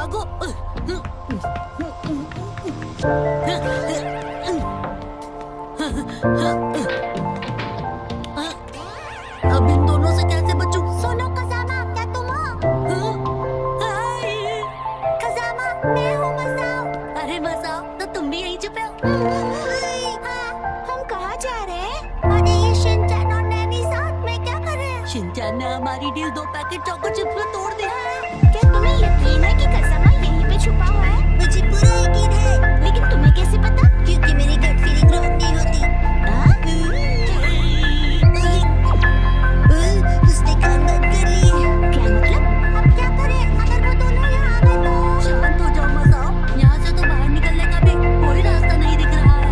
भागो। अब इन दोनों से कैसे बचूं? सुनो कज़ामा, क्या तुम हो? कज़ामा, मैं हूँ मसाओ। अरे मसाओ, तो तुम भी यहीं छुपे हो? हाँ, हम कहाँ जा रहे हैं? अरे ये शिनचैन और नैनी साथ में क्या कर रहे हैं? शिनचैन ने हमारी डील 2 पैकेट चोको चिप्स में तोड़ दी। क्या तुम्हें यकीन है कि कज़ामा यहीं पे छुपा हुआ है? मुझे पूरा यकीन है। लेकिन तुम्हें कैसे पता? क्योंकि मेरी गट फीलिंग रॉन्ग नहीं होती। उसने काम बंद कर ली। क्या मतलब? अब क्या करें अगर वो दोनों यहाँ आ गए तो? शांत हो जाओ मसाओ, यहाँ से तो बाहर निकलने का भी कोई रास्ता नहीं दिख रहा है।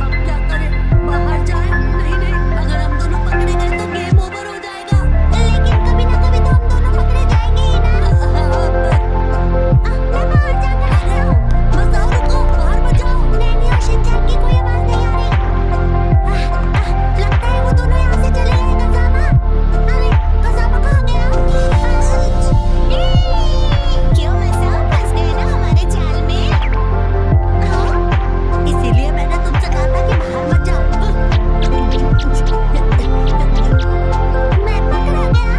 अब क्या करें? बाहर जाएं? नहीं, अगर हम दोनों पकड़े गए तो गेम ओवर हो जाएगा। लेकिन कभी ना कभी तो हम दोनों पकड़े जाएंगे ही ना। मैं बाहर जाकर आ रहा हूँ। मसाओ रुको, बाहर मत जाओ। नैनी और शिनचैन की कोई आवाज नहीं आ रही। लगता है वो दोनों यहाँ से चले गए। कज़ामा, अरे कज़ामा कहाँ गया? क्यों मसाओ, फंस गए ना हमारे जाल में? इसीलिए मैंने तुमसे कहा था कि बाहर मत जाओ। मैं पकड़ा गया।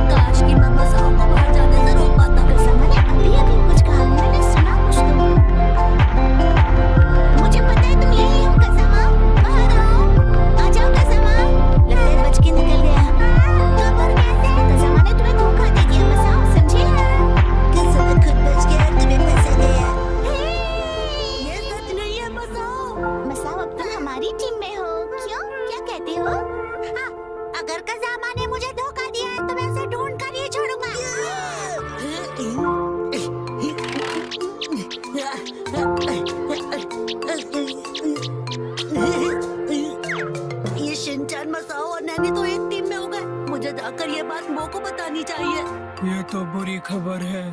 काश कि मैं मसाओ को बाहर जाने से रोक पाता। कज़ामा ने अभी कुछ कहा। मैंने सुना कुछ तो। मुझे पता है तुम यही हो कज़ामा। बाहर आओ। आ जाओ कज़ामा। लगता है बच के निकल गया। कब और कैसे? कज़ामा ने तुम्हें धोखा दे दिया मसाओ, समझे? कज़ामा खुद बच गया और तुम्हें फंसा गया। ये सच नहीं है मसाओ। मसाओ, अब तुम हमारी टीम में हो। क्यों? क्या कहते हो? हाँ, अगर कज़ामा ने मुझे धोखा दिया है तो मैं उसे ढूंढ कर ही छोड़ूंगा। ये शिनचैन, मसाओ और नैनी तो एक टीम में हो गए। मुझे जाकर ये बात मो को बतानी चाहिए। ये तो बुरी खबर है।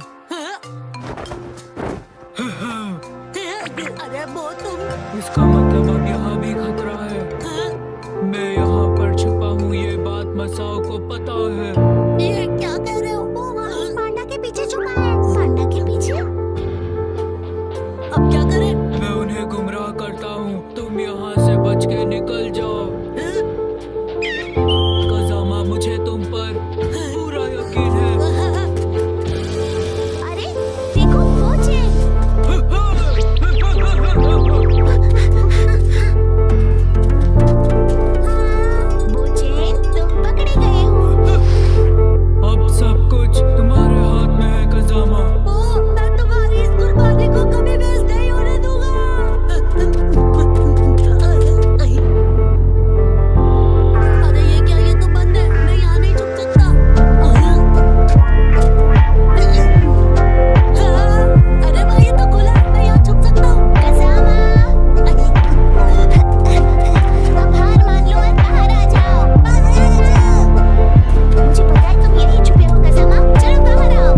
अरे मो, तुम इसका मतलब अब यहाँ भी खतरा है। मैं यहाँ पर छुपा हूँ, ये बात मसाओ को पता है। ये क्या कह रहे हो? वो वहाँ पांडा के पीछे छुपा है। पांडा के पीछे? अब क्या करें? मैं उन्हें गुमराह करता हूँ, तुम यहाँ से बच के निकल जाओ। कज़ामा, मुझे तुम पर पूरा यकीन है। अरे देखो वो चेन। वो चेन तुम पकड़े गए हो। अब सब कुछ तुम्हारे हाथ में है कज़ामा। ओ, मैं तुम्हारी इस कुर्बानी को कभी वेस्ट नहीं होने दूंगा। अरे ये क्या? ये तो बंद है। मैं यहाँ नहीं छुप सकता। अरे भाई, ये तो खुला है। मैं यहाँ छुप सकता हूँ। कज़ामा, अब हार मान लो और बाहर आ जाओ। मुझे पता है तुम यहीं छुपे हो कज़ामा। चलो बाहर आओ।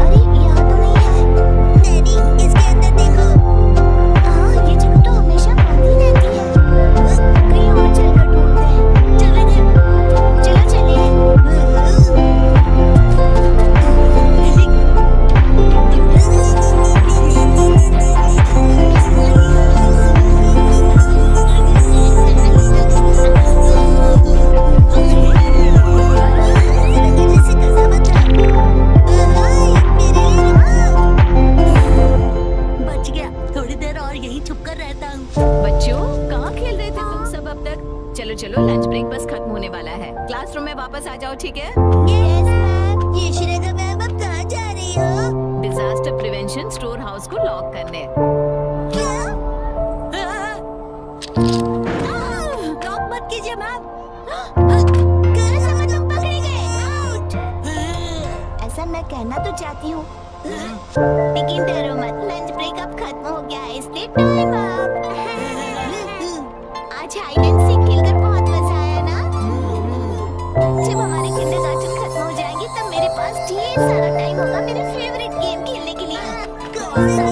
अरे यहाँ तो नहीं है। नैनी, इसके अंदर देखो। हाँ, ये जगह तो हमेशा बंद ही रहती है। कहीं और चलकर ढूंढते हैं। चलेंगे। चलो चलिए। जैसे कज़ामा था। मेरे लिए बच गया। थोड़ी देर और यहीं छुप कर रहता हूँ। बच्चों, कहाँ खेल रहे थे तुम सब अब तक? चलो चलो, लंच ब्रेक बस खत्म होने वाला है। क्लासरूम में वापस आ जाओ, ठीक है? Yes ma'am. ये श्रेया मैम, अब कहाँ जा रही हो? डिजास्टर प्रिवेंशन स्टोर हाउस को लॉक करने। क्या? लॉक मत कीजिए मैम। कज़ामा, तुम पकड़े गए। ऐसा मैं कहना तो चाहती हूँ, लेकिन डरो मत। लंच ब्रेक अब खत्म हो गया है, इसलिए टाइम अप। आज हाइड एंड सीक खेलकर बहुत मजा आया ना? जब हमारी किंडरगार्टन खत्म हो जाएगी तब मेरे पास ढेर सारा टाइम होगा मेरे फेवरेट गेम खेलने के लिए। कौन सा?